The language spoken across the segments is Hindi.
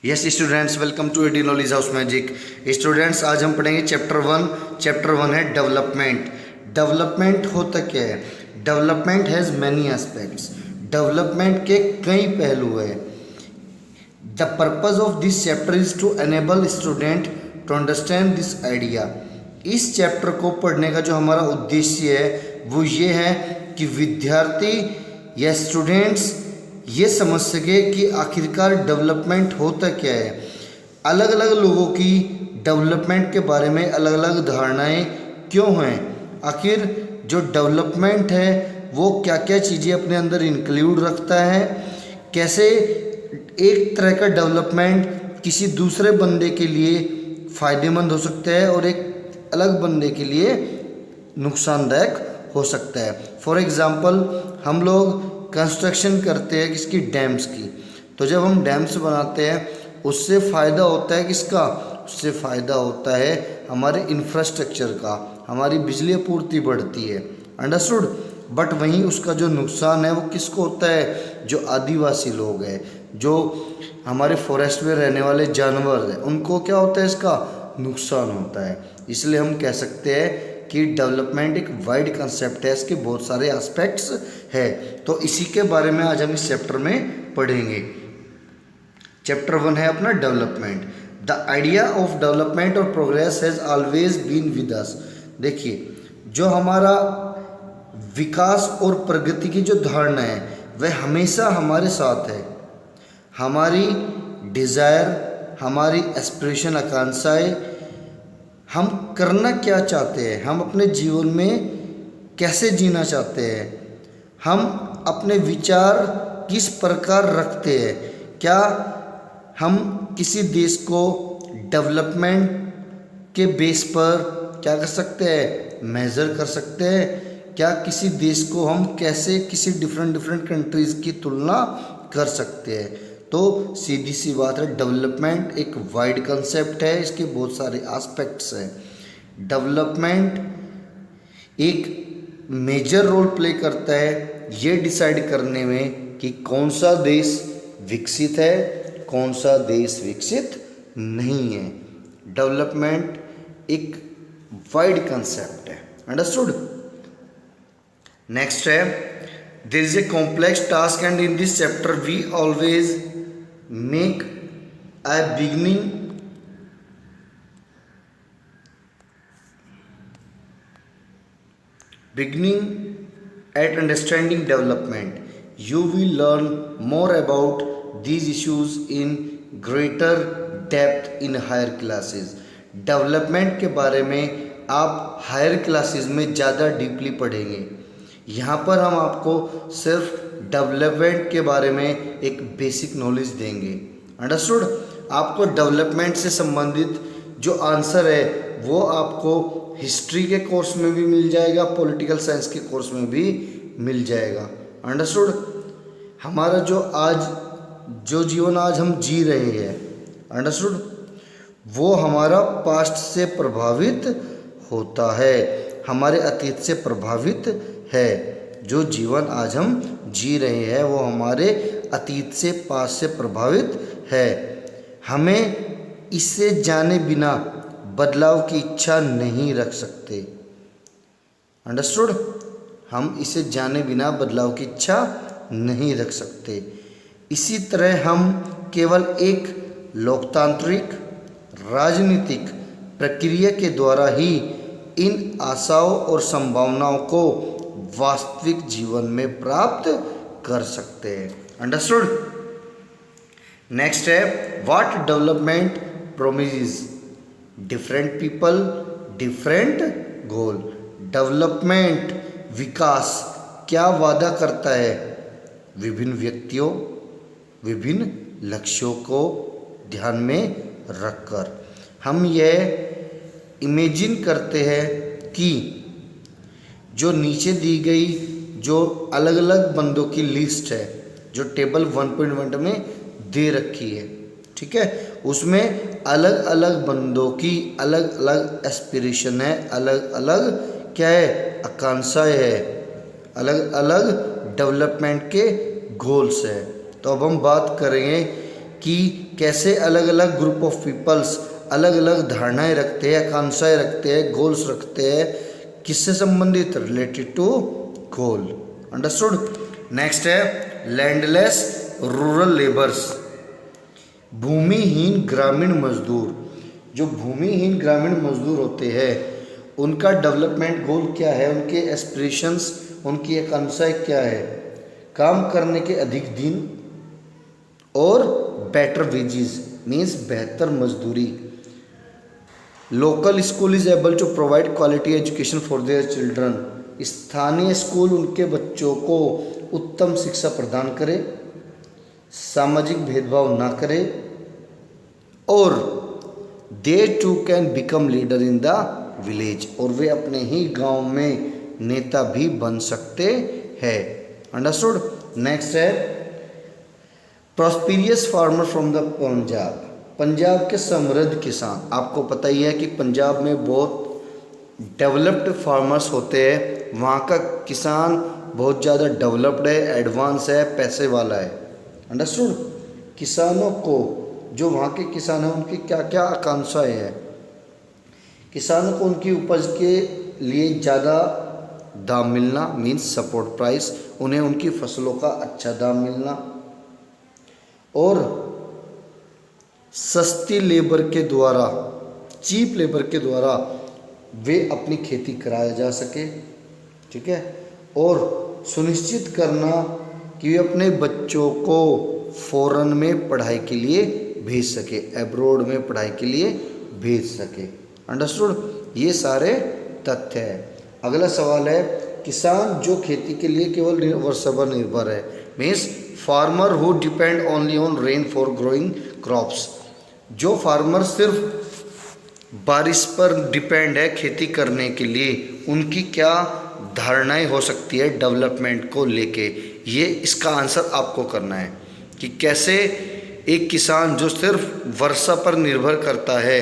Yes students, welcome to AD knowledge house magic. Students, आज हम पढ़ेंगे चैप्टर वन है डेवलपमेंट। डेवलपमेंट होता क्या है? Development has many aspects. Development के कई पहलू है। The purpose of this chapter is to enable student to understand this idea. इस चैप्टर को पढ़ने का जो हमारा उद्देश्य है वो ये है कि विद्यार्थी या स्टूडेंट्स ये समझ सके कि आखिरकार डेवलपमेंट होता क्या है। अलग अलग लोगों की डेवलपमेंट के बारे में अलग अलग धारणाएं क्यों हैं, आखिर जो डेवलपमेंट है वो क्या क्या चीज़ें अपने अंदर इंक्लूड रखता है, कैसे एक तरह का डेवलपमेंट किसी दूसरे बंदे के लिए फ़ायदेमंद हो सकता है और एक अलग बंदे के लिए नुकसानदायक हो सकता है। फॉर एग्ज़ाम्पल, हम लोग कंस्ट्रक्शन करते हैं किसकी, डैम्स की। तो जब हम डैम्स बनाते हैं उससे फ़ायदा होता है किसका? उससे फ़ायदा होता है हमारे इंफ्रास्ट्रक्चर का, हमारी बिजली आपूर्ति बढ़ती है। अंडरस्टूड। बट वहीं उसका जो नुकसान है वो किसको होता है? जो आदिवासी लोग हैं, जो हमारे फॉरेस्ट में रहने वाले जानवर हैं, उनको क्या होता है? इसका नुकसान होता है। इसलिए हम कह सकते हैं कि डेवलपमेंट एक वाइड कंसेप्ट है, इसके बहुत सारे एस्पेक्ट्स है। तो इसी के बारे में आज हम इस चैप्टर में पढ़ेंगे। चैप्टर वन है अपना development. The idea of development और progress has always been with us. देखिए, जो हमारा विकास और प्रगति की जो धारणा है वह हमेशा हमारे साथ है। हमारी डिज़ायर, हमारी एस्पिरेशन, आकांक्षाएं, हम करना क्या चाहते हैं, हम अपने जीवन में कैसे जीना चाहते हैं, हम अपने विचार किस प्रकार रखते हैं, क्या हम किसी देश को डेवलपमेंट के बेस पर क्या कर सकते हैं? मेज़र कर सकते हैं। क्या किसी देश को हम कैसे किसी डिफरेंट कंट्रीज़ की तुलना कर सकते हैं? तो सीधी सी बात है, डेवलपमेंट एक वाइड कंसेप्ट है, इसके बहुत सारे एस्पेक्ट्स हैं। डेवलपमेंट एक मेजर रोल प्ले करता है ये डिसाइड करने में कि कौन सा देश विकसित है, कौन सा देश विकसित नहीं है। डेवलपमेंट एक वाइड कंसेप्ट है। अंडरस्टूड। नेक्स्ट है, there is a complex task and in this chapter we always make a beginning at understanding development. You will learn more about these issues in greater depth in higher classes. Development के बारे में आप हायर क्लासेस में ज़्यादा डीपली पढ़ेंगे। यहाँ पर हम आपको सिर्फ डेवलपमेंट के बारे में एक बेसिक नॉलेज देंगे। अंडरस्टूड। आपको डेवलपमेंट से संबंधित जो आंसर है वो आपको हिस्ट्री के कोर्स में भी मिल जाएगा, पॉलिटिकल साइंस के कोर्स में भी मिल जाएगा। अंडरस्टूड। हमारा जो जीवन आज हम जी रहे हैं, अंडरस्टूड, वो हमारा पास्ट से प्रभावित होता है, हमारे अतीत से प्रभावित है। जो जीवन आज हम जी रहे हैं वो हमारे अतीत से, पास्ट से प्रभावित है। हमें इससे जाने बिना बदलाव की इच्छा नहीं रख सकते। अंडरस्टूड। हम इसे जाने बिना बदलाव की इच्छा नहीं रख सकते। इसी तरह हम केवल एक लोकतांत्रिक राजनीतिक प्रक्रिया के द्वारा ही इन आशाओं और संभावनाओं को वास्तविक जीवन में प्राप्त कर सकते हैं। अंडरस्टूड। नेक्स्ट है, what development promises different people different goal. Development, विकास क्या वादा करता है? विभिन्न व्यक्तियों, विभिन्न लक्ष्यों को ध्यान में रखकर हम यह इमेजिन करते हैं कि जो नीचे दी गई जो अलग अलग बंदों की लिस्ट है, जो टेबल 1.1 में दे रखी है, ठीक है, उसमें अलग अलग बंदों की अलग अलग एस्पिरेशन है, अलग अलग क्या है, आकांक्षाएं है, अलग अलग डेवलपमेंट के गोल्स है। तो अब हम बात करेंगे कि कैसे अलग अलग ग्रुप ऑफ पीपल्स अलग अलग धारणाएं रखते हैं, आकांक्षाएं रखते हैं, गोल्स रखते हैं, किससे संबंधित, related to goal. Understood. Next है लैंडलेस रूरल लेबर्स, भूमिहीन ग्रामीण मजदूर। जो भूमिहीन ग्रामीण मजदूर होते हैं उनका डेवलपमेंट गोल क्या है, उनके एस्पिरेशंस, उनकी आकांक्षाएं क्या है, काम करने के अधिक दिन और बेटर वेजेस मीन्स बेहतर मजदूरी। Local school is able to provide quality education for their children, स्थानीय स्कूल उनके बच्चों को उत्तम शिक्षा प्रदान करे, सामाजिक भेदभाव ना करे, और they too can become leader in the village, और वे अपने ही गांव में नेता भी बन सकते हैं। अंडरस्टूड। नेक्स्ट है prosperous farmer from the Punjab, Punjab के समृद्ध किसान। आपको पता ही है कि पंजाब में बहुत डेवलप्ड फार्मर्स होते हैं, वहाँ का किसान बहुत ज़्यादा डेवलप्ड है, एडवांस है, पैसे वाला है। अंडरस्टूड। किसानों को, जो वहाँ के किसान हैं उनकी क्या क्या आकांक्षाएं हैं, किसानों को उनकी उपज के लिए ज़्यादा दाम मिलना मीन्स सपोर्ट प्राइस, उन्हें उनकी फसलों का अच्छा दाम मिलना, और सस्ती लेबर के द्वारा, चीप लेबर के द्वारा वे अपनी खेती कराया जा सके। ठीक है। और सुनिश्चित करना कि वे अपने बच्चों को फॉरेन में पढ़ाई के लिए भेज सके, एब्रॉड में पढ़ाई के लिए भेज सके। अंडरस्टूड। ये सारे तथ्य है। अगला सवाल है किसान जो खेती के लिए केवल वर्षा पर निर्भर है, means farmer who depend only on rain for growing crops. जो फार्मर सिर्फ बारिश पर डिपेंड है खेती करने के लिए, उनकी क्या धारणाएं हो सकती है डेवलपमेंट को लेके, ये इसका आंसर आपको करना है कि कैसे एक किसान जो सिर्फ वर्षा पर निर्भर करता है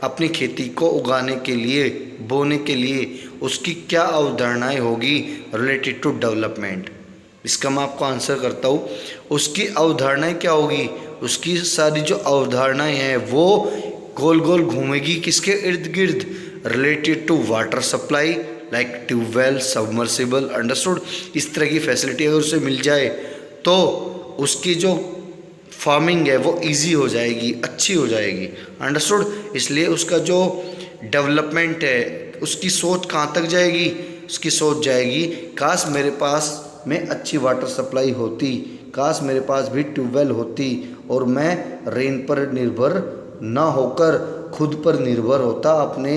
अपनी खेती को उगाने के लिए, बोने के लिए, उसकी क्या अवधारणाएं होगी रिलेटेड टू डेवलपमेंट। इसका मैं आपको आंसर करता हूँ। उसकी अवधारणाएं क्या होगी, उसकी सारी जो अवधारणाएं हैं वो गोल गोल घूमेगी किसके इर्द गिर्द, related to water supply like tubewell, submersible. Understood. इस तरह की फैसिलिटी अगर उसे मिल जाए तो उसकी जो फार्मिंग है वो इजी हो जाएगी, अच्छी हो जाएगी। अंडरस्टूड। इसलिए उसका जो डेवलपमेंट है उसकी सोच कहाँ तक जाएगी, उसकी सोच जाएगी काश मेरे पास में अच्छी वाटर सप्लाई होती, काश मेरे पास भी ट्यूबवेल होती और मैं रेन पर निर्भर ना होकर खुद पर निर्भर होता, अपने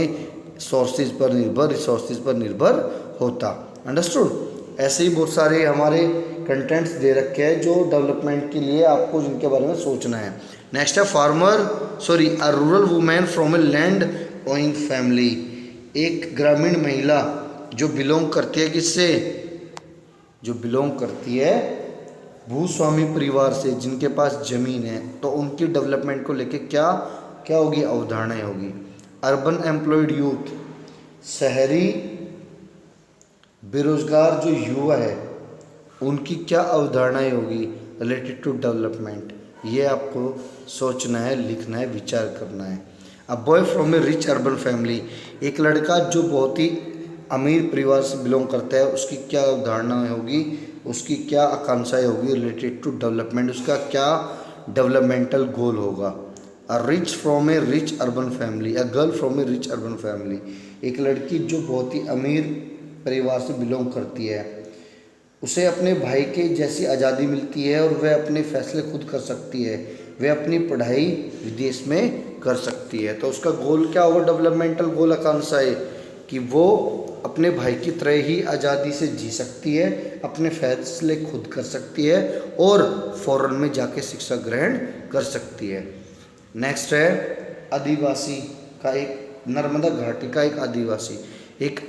सोर्सेज पर निर्भर, रिसोर्सेज पर निर्भर होता। अंडरस्टूड। ऐसे ही बहुत सारे हमारे कंटेंट्स दे रखे हैं जो डेवलपमेंट के लिए आपको जिनके बारे में सोचना है। नेक्स्ट है a rural women from a land owing family, एक ग्रामीण महिला जो बिलोंग करती है किससे, जो बिलोंग करती है भूस्वामी परिवार से, जिनके पास ज़मीन है, तो उनकी डेवलपमेंट को लेके क्या क्या होगी, अवधारणाएं होगी। अर्बन एम्प्लॉयड यूथ, शहरी बेरोजगार जो युवा है उनकी क्या अवधारणाएं होगी रिलेटेड टू डेवलपमेंट, ये आपको सोचना है, लिखना है, विचार करना है। A boy from A rich urban family, एक लड़का जो बहुत ही अमीर परिवार से बिलोंग करता है, उसकी क्या अवधारणाएं होगी, उसकी क्या आकांक्षाएं होगी रिलेटेड टू डेवलपमेंट, उसका क्या डेवलपमेंटल गोल होगा। A rich from A rich urban family, a girl from A rich urban family, एक लड़की जो बहुत ही अमीर परिवार से बिलोंग करती है, उसे अपने भाई के जैसी आज़ादी मिलती है और वह अपने फैसले खुद कर सकती है, वह अपनी पढ़ाई विदेश में कर सकती है। तो उसका गोल क्या होगा, डेवलपमेंटल गोल आकांक्षा है कि वो अपने भाई की तरह ही आज़ादी से जी सकती है, अपने फैसले खुद कर सकती है और फॉरेन में जाके शिक्षा ग्रहण कर सकती है। नेक्स्ट है आदिवासी का एक, नर्मदा घाटी का एक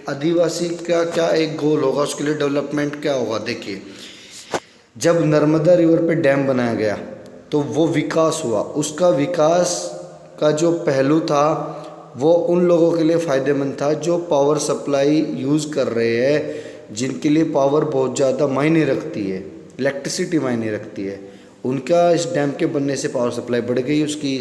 आदिवासी का क्या एक गोल होगा, उसके लिए डेवलपमेंट क्या होगा। देखिए, जब नर्मदा रिवर पे डैम बनाया गया तो वो विकास हुआ, उसका विकास का जो पहलू था वो उन लोगों के लिए फ़ायदेमंद था जो पावर सप्लाई यूज़ कर रहे हैं, जिनके लिए पावर बहुत ज़्यादा मायने रखती है, इलेक्ट्रिसिटी मायने रखती है, उनका इस डैम के बनने से पावर सप्लाई बढ़ गई, उसकी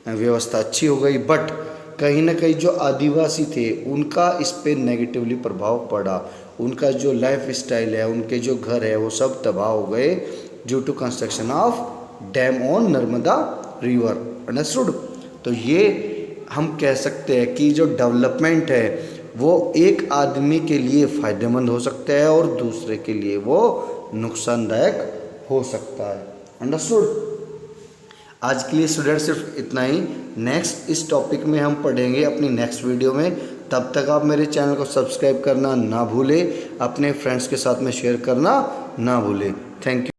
व्यवस्था अच्छी हो गई, बट कहीं ना कहीं जो आदिवासी थे उनका इस पे नेगेटिवली प्रभाव पड़ा। उनका जो लाइफ स्टाइल है, उनके जो घर है, वो सब तबाह हो गए due to construction of dam on Narmada river. Understood? तो ये हम कह सकते हैं कि जो डेवलपमेंट है वो एक आदमी के लिए फ़ायदेमंद हो सकता है और दूसरे के लिए वो नुकसानदायक हो सकता है। अंडरस्टूड? आज के लिए स्टूडेंट सिर्फ इतना ही। नेक्स्ट इस टॉपिक में हम पढ़ेंगे अपनी नेक्स्ट वीडियो में। तब तक आप मेरे चैनल को सब्सक्राइब करना ना भूलें, अपने फ्रेंड्स के साथ में शेयर करना ना भूलें। Thank you.